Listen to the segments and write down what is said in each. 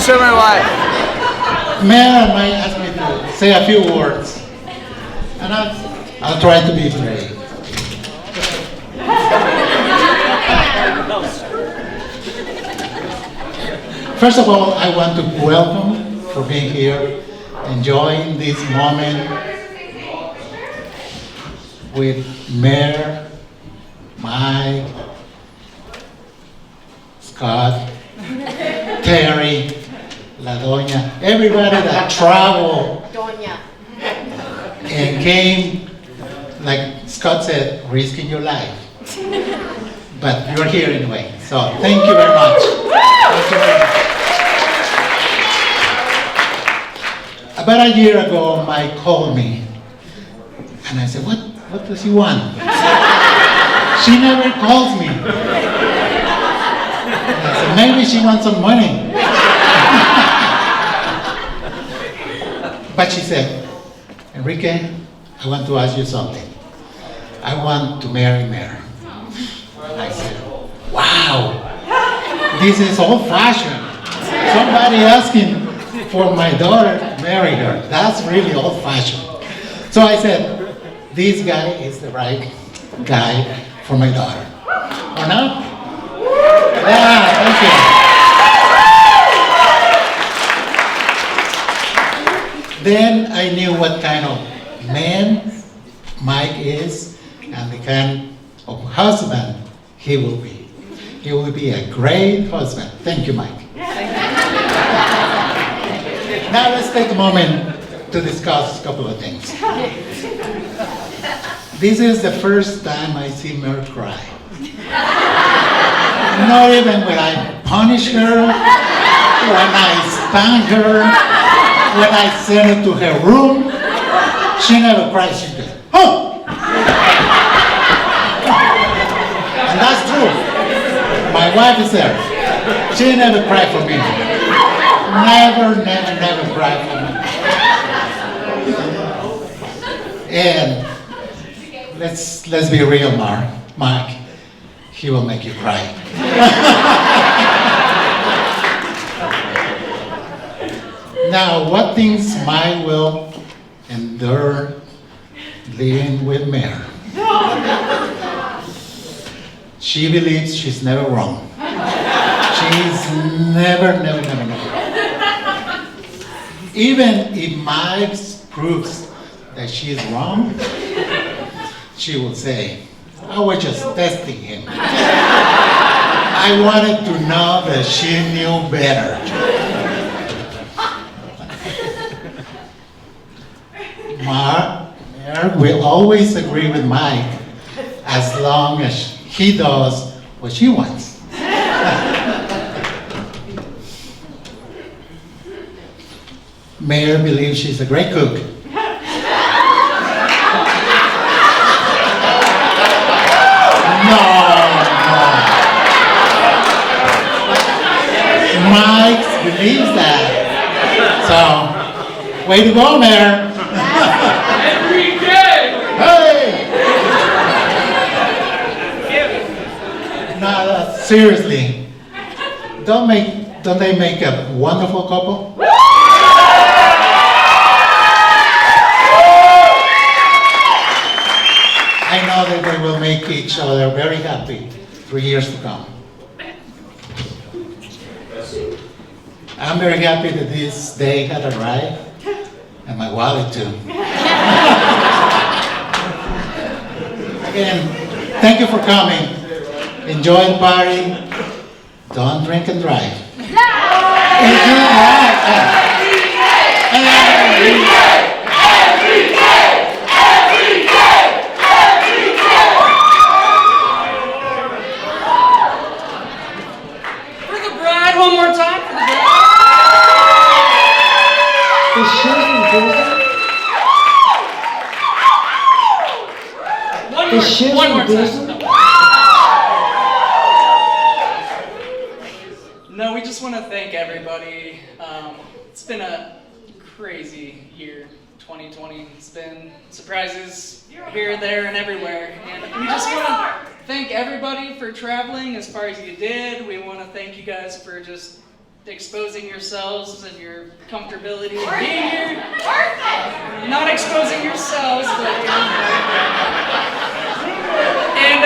show my wife. Marilyn might ask me to say a few words, and I'll try to be brave. First of all, I want to welcome for being here, enjoying this moment with Mayor, Mike, Scott, Terry, La Doña, everybody that traveled and came, like Scott said, risking your life. But you're here anyway, so thank you very much. Thank you very much. About a year ago, Mike called me, and I said, what does he want? She never calls me. And I said, maybe she wants some money. But she said, Enrique, I want to ask you something. I want to marry Mary. I said, wow, this is old-fashioned. Somebody asking for my daughter to marry her. That's really old-fashioned. So I said, this guy is the right guy for my daughter. Or not? Yeah, thank you. Then I knew what kind of man Mike is and the kind of husband he will be. He will be a great husband. Thank you, Mike. Now let's take a moment to discuss a couple of things. This is the first time I see Mer cry. Not even when I punish her, when I spank her, when I send her to her room, she never cries. She goes, oh! And that's true. My wife is there. She never cried for me. Never cried for me. And let's be real, Mark. He will make you cry. Now, what things Mike will endure living with Mary? She believes she's never wrong. She's never. Even if Mike proves that she is wrong, she will say, I was just testing him. I wanted to know that she knew better. Mary will always agree with Mike as long as he does what she wants. Mayor believes she's a great cook. No. Mike believes that. So, way to go, Mayor. Hey! No, seriously. Don't they make a wonderful couple? I know that they will make each other very happy for years to come. I'm very happy that this day had arrived, and my wallet too. Again, thank you for coming. Enjoy the party. Don't drink and drive. One more time for the bride. One more time. No, we just want to thank everybody. It's been a crazy year, 2020. It's been surprises here, there, and everywhere. And we just want to thank everybody for traveling as far as you did. We want to thank you guys for just exposing yourselves and your comfortability and being here. Not exposing yourselves, but and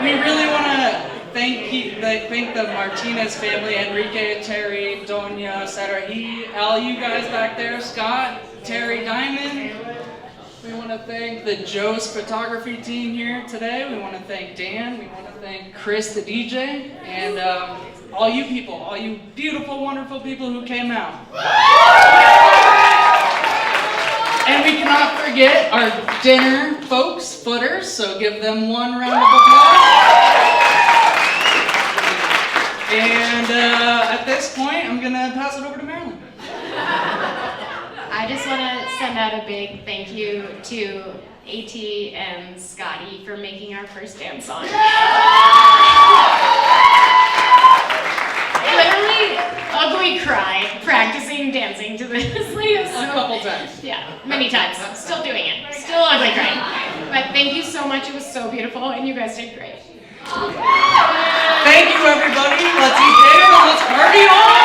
we really want to thank the Martinez family, Enrique, Terry, Donia, etc. All you guys back there, Scott, Terry, Diamond. We want to thank the Joe's photography team here today. We want to thank Dan. We want to thank Chris, the DJ, and all you people, all you beautiful, wonderful people who came out. And we cannot forget our dinner folks, footers, so give them one round of applause. And at this point, I'm going to pass it over to Marilyn. I just want to send out a big thank you to AT and Scotty for making our first dance song. I literally ugly cried practicing dancing to this. A couple times. Yeah, many times. Still doing it. Still ugly crying. But thank you so much. It was so beautiful, and you guys did great. Thank you, everybody. Let's eat dinner and let's party on!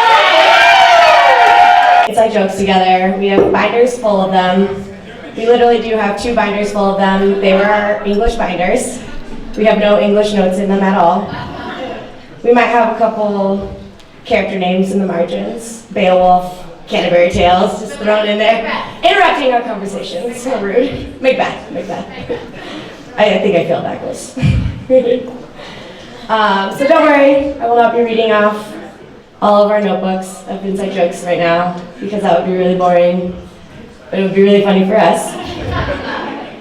Inside jokes together. We have binders full of them. We literally do have 2 binders full of them. They were our English binders. We have no English notes in them at all. We might have a couple character names in the margins. Beowulf, Canterbury Tales, just thrown in there. Interrupting our conversation. So rude. Macbeth. I think I failed that quiz. So don't worry, I will not be reading off all of our notebooks of inside jokes right now, because that would be really boring, but it would be really funny for us.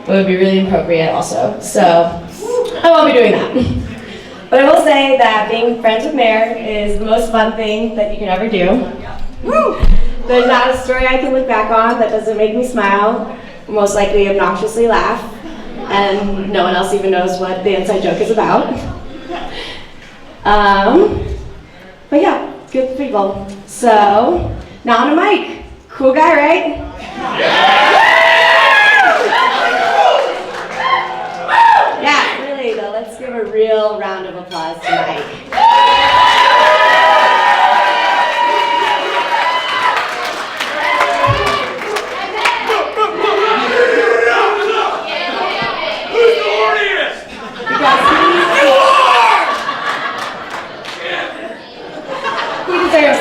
But it would be really inappropriate also, so I won't be doing that. But I will say that being friends with Mare is the most fun thing that you can ever do. There's not a story I can look back on that doesn't make me smile, most likely obnoxiously laugh, and no one else even knows what the inside joke is about. But yeah, good people. So, now on to Mike. Cool guy, right? Yeah, really though, let's give a real round of applause to Mike.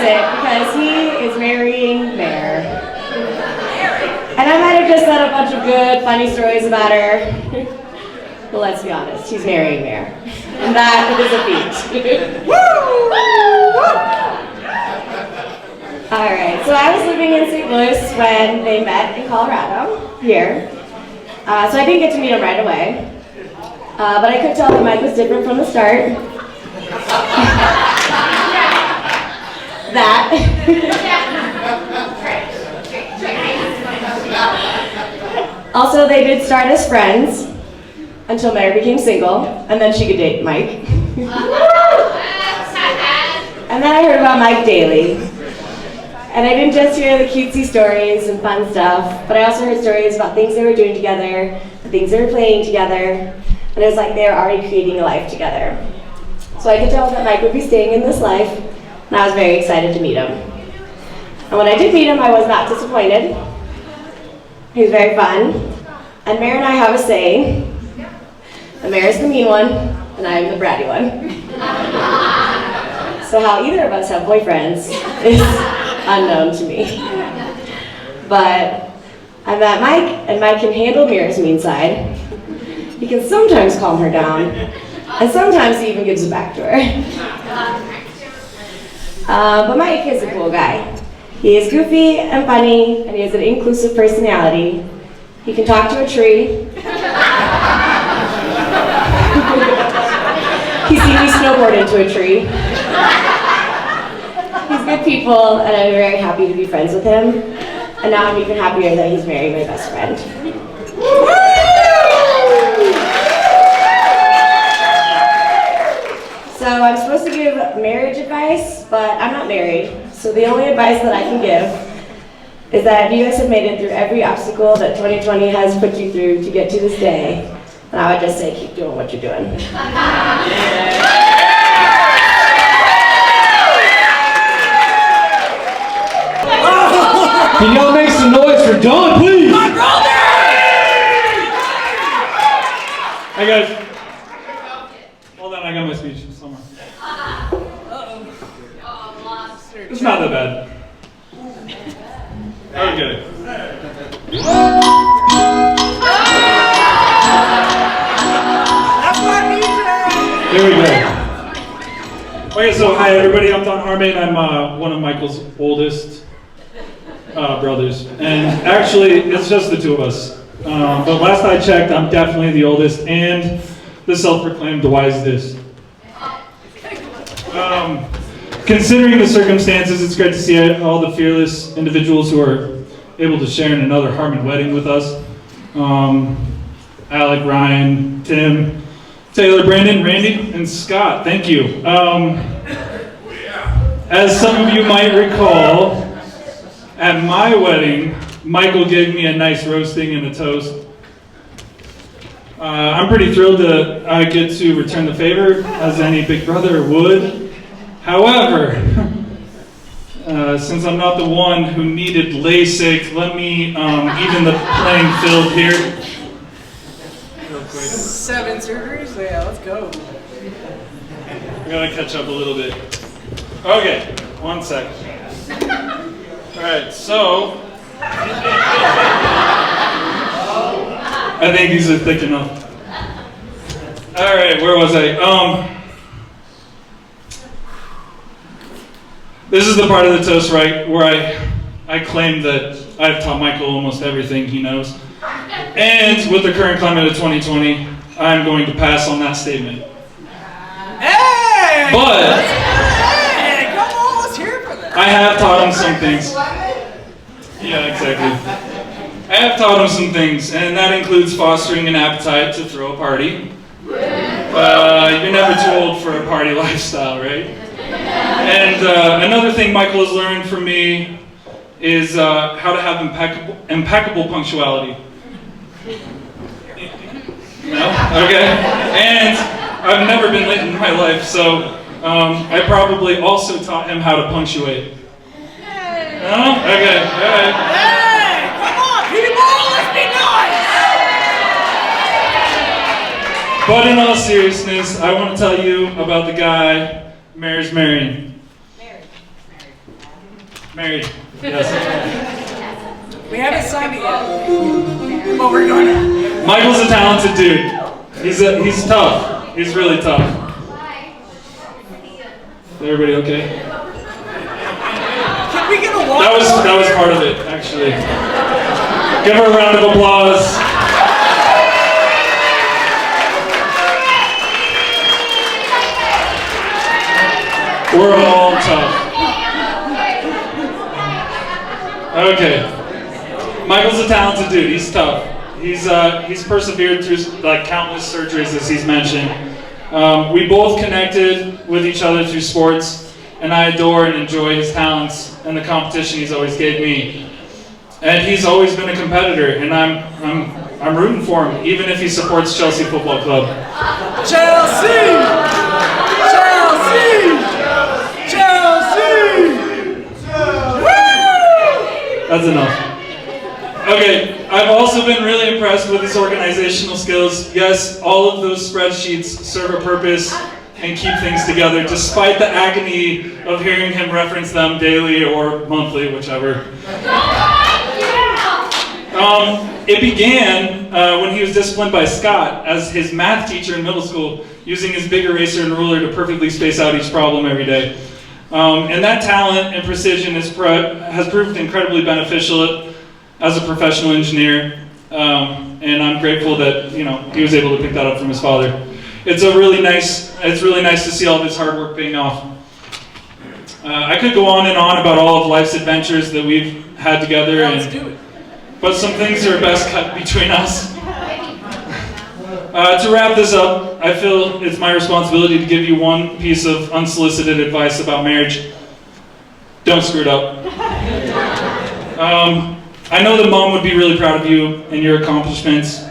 Because he is marrying Mare. And I might have just said a bunch of good, funny stories about her. But let's be honest, he's marrying Mare. And that is a feat. Alright, so I was living in St. Louis when they met in Colorado, here. So I didn't get to meet him right away. But I could tell that Mike was different from the start. That. Also, they did start as friends until Mare became single, and then she could date Mike. And then I heard about Mike daily. And I didn't just hear the cutesy stories and fun stuff, but I also heard stories about things they were doing together, the things they were playing together, and it was like they were already creating a life together. So I could tell that Mike would be staying in this life, and I was very excited to meet him. And when I did meet him, I was not disappointed. He was very fun. And Mare and I have a saying, that Mare is the mean one, and I am the bratty one. So how either of us have boyfriends is unknown to me. But I met Mike, and Mike can handle Mare's mean side. He can sometimes calm her down, and sometimes he even gives it back to her. But Mike is a cool guy. He is goofy and funny, and he has an inclusive personality. He can talk to a tree. He's seen me snowboard into a tree. He's good people, and I'm very happy to be friends with him. And now I'm even happier that he's marrying my best friend. So I'm supposed to give marriage advice, but I'm not married. So the only advice that I can give is that you guys have made it through every obstacle that 2020 has put you through to get to this day. And I would just say, keep doing what you're doing. Can y'all make some noise for Dawn, please? My brother! Hey guys. Hold on, I got my speech somewhere. It's not that bad. Okay. That's my music! Here we go. Okay, so hi everybody, I'm Don Harmon. I'm one of Michael's oldest brothers. And actually, it's just the two of us. But last I checked, I'm definitely the oldest and the self-proclaimed wisest. Considering the circumstances, it's great to see all the fearless individuals who are able to share in another Harmon wedding with us. Alec, Ryan, Tim, Taylor, Brandon, Randy, and Scott, thank you. As some of you might recall, at my wedding, Michael gave me a nice roasting and a toast. I'm pretty thrilled that I get to return the favor, as any big brother would. However, since I'm not the one who needed LASIK, let me even the playing field here. 7 surgeries? Yeah, let's go. I gotta catch up a little bit. Okay, 1 second. Alright, so I think these are thick enough. Alright, where was I? This is the part of the toast where I claim that I've taught Michael almost everything he knows. And with the current climate of 2020, I'm going to pass on that statement. Hey! But Hey, come on, let's hear for that. I have taught him some things. Yeah, exactly. I have taught him some things, and that includes fostering an appetite to throw a party. You're never too old for a party lifestyle, right? And another thing Michael has learned from me is how to have impeccable punctuality. No? Okay. And I've never been late in my life, so I probably also taught him how to punctuate. No? Okay. All right. Hey, come on, people, let's be nice! But in all seriousness, I want to tell you about the guy Mary's marrying. Married. Yes. We haven't signed it yet, but we're gonna. Michael's a talented dude. He's tough. He's really tough. Is everybody okay? Can we get a walk? That was part of it, actually. Give her a round of applause. We're all tough. Okay. Michael's a talented dude. He's tough. He's persevered through like countless surgeries, as he's mentioned. We both connected with each other through sports, and I adore and enjoy his talents and the competition he's always gave me. And he's always been a competitor, and I'm rooting for him, even if he supports Chelsea Football Club. Chelsea! Chelsea! Chelsea! That's enough. Okay, I've also been really impressed with his organizational skills. Yes, all of those spreadsheets serve a purpose and keep things together, despite the agony of hearing him reference them daily or monthly, whichever. It began when he was disciplined by Scott as his math teacher in middle school, using his big eraser and ruler to perfectly space out each problem every day. And that talent and precision has proved incredibly beneficial as a professional engineer, and I'm grateful that he was able to pick that up from his father. It's really nice to see all of his hard work paying off. I could go on and on about all of life's adventures that we've had together, Let's do it. but some things are best cut between us. To wrap this up, I feel it's my responsibility to give you one piece of unsolicited advice about marriage. Don't screw it up. I know that Mom would be really proud of you and your accomplishments.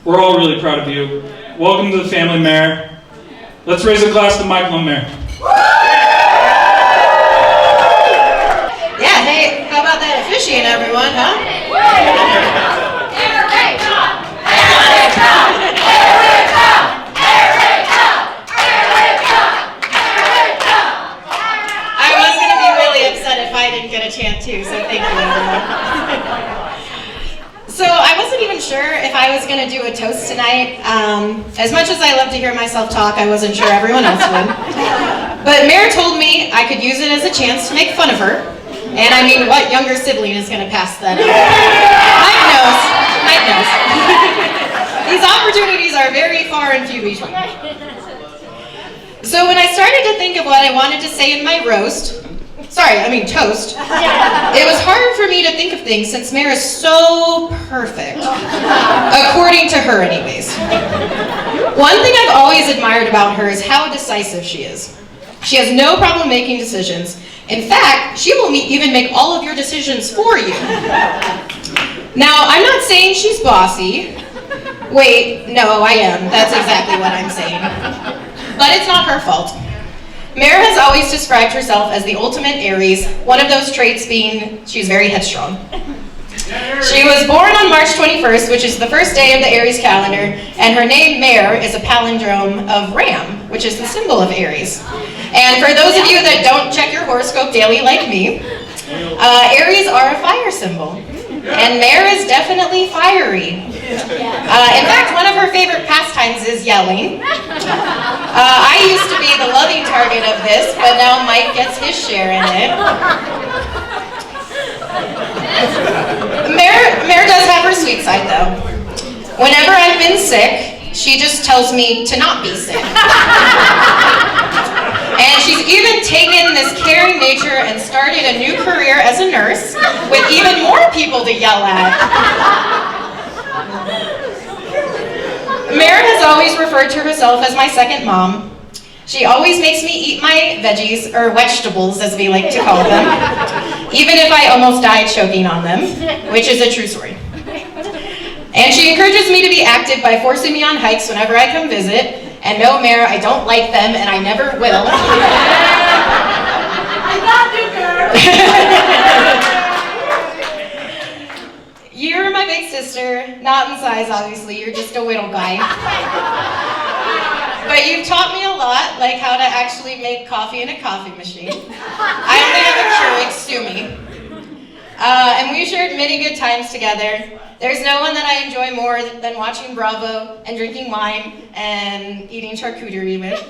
We're all really proud of you. Welcome to the family, Mare. Let's raise a glass to Michael and Mare. Yeah, hey, how about that officiating? saying, everyone, huh? I was going to be really upset if I didn't get a chant too, so thank you, everyone. So I wasn't even sure if I was going to do a toast tonight. As much as I love to hear myself talk, I wasn't sure everyone else would. But Mare told me I could use it as a chance to make fun of her. And I mean, what younger sibling is going to pass that up? Mike knows. These opportunities are very far and few between. So when I started to think of what I wanted to say in my toast, it was hard for me to think of things since Mare is so perfect. According to her, anyways. One thing I've always admired about her is how decisive she is. She has no problem making decisions. In fact, she will even make all of your decisions for you. Now, I'm not saying she's bossy. Wait, no, I am. That's exactly what I'm saying. But it's not her fault. Mare has always described herself as the ultimate Aries, one of those traits being she's very headstrong. She was born on March 21st, which is the first day of the Aries calendar, and her name, Mare, is a palindrome of Ram, which is the symbol of Aries. And for those of you that don't check your horoscope daily like me, Aries are a fire symbol, and Mare is definitely fiery. In fact, one of her favorite pastimes is yelling. I used to be the loving target of this, but now Mike gets his share in it. Mare does have her sweet side, though. Whenever I've been sick, she just tells me to not be sick. And she's even taken this caring nature and started a new career as a nurse with even more people to yell at. Mare has always referred to herself as my second mom. She always makes me eat my veggies, or vegetables as we like to call them, even if I almost died choking on them, which is a true story. And she encourages me to be active by forcing me on hikes whenever I come visit. And no, Mare, I don't like them, and I never will. I love you, girl. You're my big sister, not in size, obviously. You're just a little guy. But you've taught me a lot, like how to actually make coffee in a coffee machine. I only have a Keurig, sue me. And we shared many good times together. There's no one that I enjoy more than watching Bravo and drinking wine and eating charcuterie with.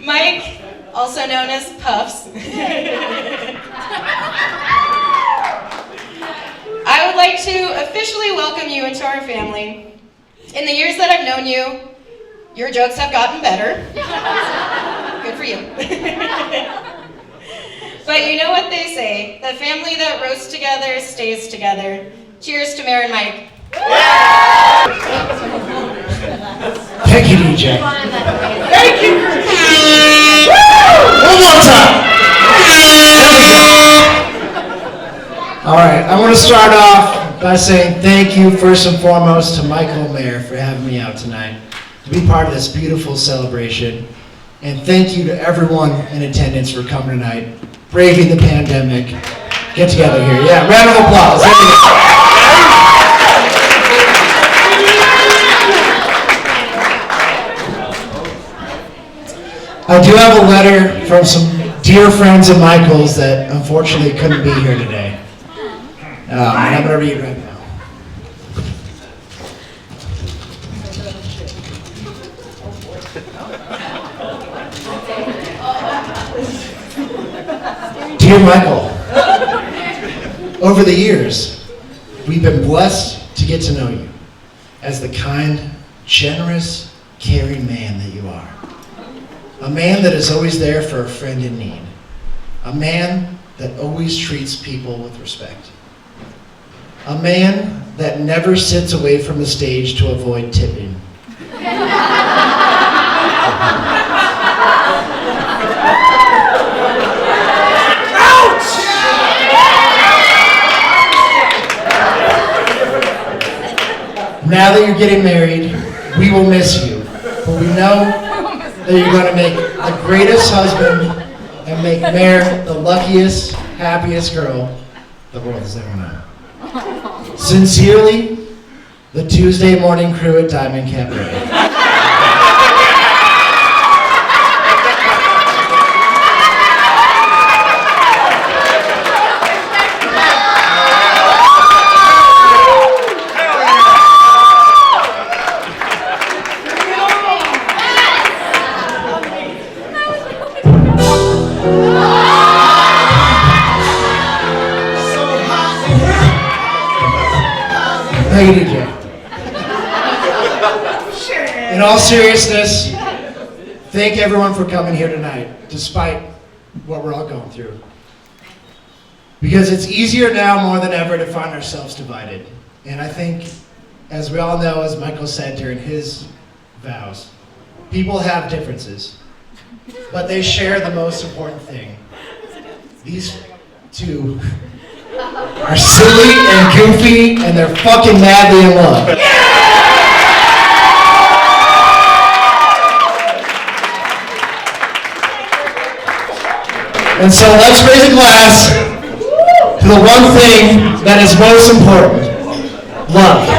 Mike, also known as Puffs. I would like to officially welcome you into our family. In the years that I've known you, your jokes have gotten better. Good for you. But you know what they say, the family that roasts together stays together. Cheers to Mare and Mike. Thank you, DJ. Thank you. One more time. All right, I want to start off by saying thank you first and foremost to Michael and Mare for having me out tonight to be part of this beautiful celebration. And thank you to everyone in attendance for coming tonight, braving the pandemic. Get together here. Yeah, round of applause. There you go. I do have a letter from some dear friends of Michael's that unfortunately couldn't be here today. And I'm going to read right now. Dear Michael, over the years, we've been blessed to get to know you as the kind, generous, caring man that you are. A man that is always there for a friend in need. A man that always treats people with respect. A man that never sits away from the stage to avoid tipping. Now that you're getting married, we will miss you, but we know that you're going to make the greatest husband and make Mare the luckiest happiest girl the world has ever known. Sincerely, the Tuesday morning crew at Diamond Cabaret. How you doing, Jay? In all seriousness, thank everyone for coming here tonight, despite what we're all going through. Because it's easier now more than ever to find ourselves divided. And I think, as we all know, as Michael said during his vows, people have differences, but they share the most important thing. These two are silly and goofy, and they're fucking madly in love. And so let's raise a glass to the one thing that is most important: love.